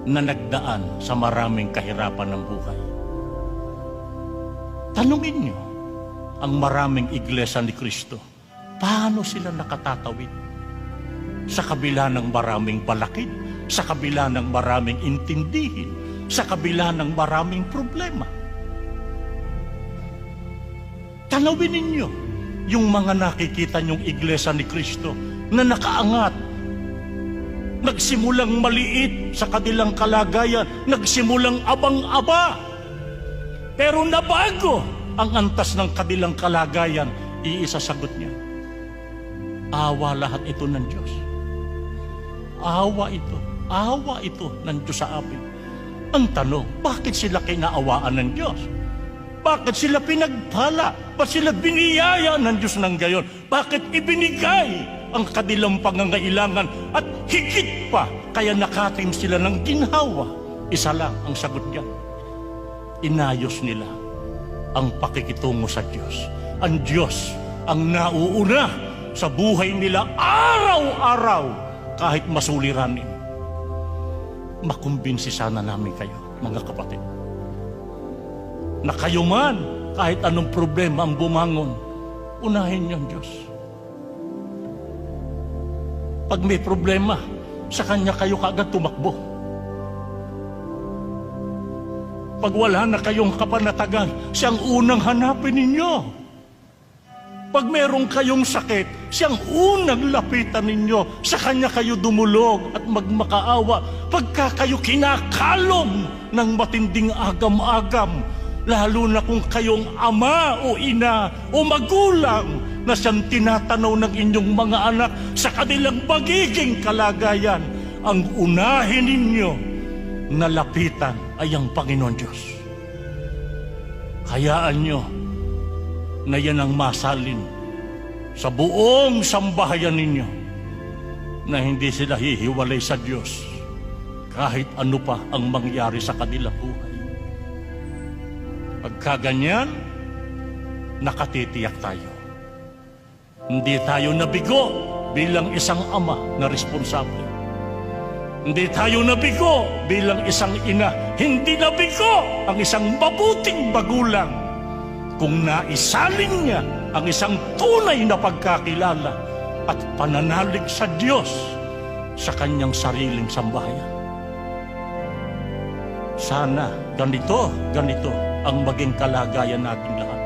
na nagdaan sa maraming kahirapan ng buhay. Tanungin niyo ang maraming iglesia ni Kristo, paano sila nakatatawid? Sa kabila ng maraming balakid, sa kabila ng maraming intindihin, sa kabila ng maraming problema. Tanawin ninyo yung mga nakikita niyong iglesia ni Kristo na nakaangat, nagsimulang maliit sa kanilang kalagayan, nagsimulang abang-aba, pero nabago ang antas ng kanilang kalagayan. Iisasagot niya, awa lahat ito ng Diyos. Awa ito ng Diyos sa amin. Ang tanong, bakit sila kinaawaan ng Diyos? Bakit sila pinagpala? Bakit sila biniyaya ng Diyos ng gayon? Bakit ibinigay ang kanilang pangangailangan at higit pa kaya nakatim sila ng ginhawa? Isa lang ang sagot niya. Inayos nila ang pakikitungo sa Diyos. Ang Diyos ang nauuna sa buhay nila araw-araw kahit masuliranin. Makumbinsi sana namin kayo, mga kapatid, na kayo man, kahit anong problema ang bumangon, unahin niyo ang Diyos. Pag may problema, sa Kanya kayo kaagad tumakbo. Pag wala na kayong kapanatagan, siyang unang hanapin ninyo. Pag meron kayong sakit, siyang unang lapitan ninyo. Sa Kanya kayo dumulog at magmakaawa. Pagka kayo kinakalom ng matinding agam-agam, lalo na kung kayong ama o ina o magulang na siyang tinatanaw ng inyong mga anak sa kanilang magiging kalagayan, ang unahin ninyo na lapitan ay ang Panginoon Diyos. Hayaan nyo na yan ang masalin sa buong sambahayan ninyo, na hindi sila hihiwalay sa Diyos kahit ano pa ang mangyari sa kanilang buhay. Pagkaganyan, nakatitiyak tayo. Hindi tayo nabigo bilang isang ama na responsable. Hindi tayo nabigo bilang isang ina. Hindi nabigo ang isang mabuting magulang kung naisalin niya ang isang tunay na pagkakilala at pananalig sa Diyos sa kanyang sariling sambahayan. Sana ganito ang maging kalagayan nating lahat.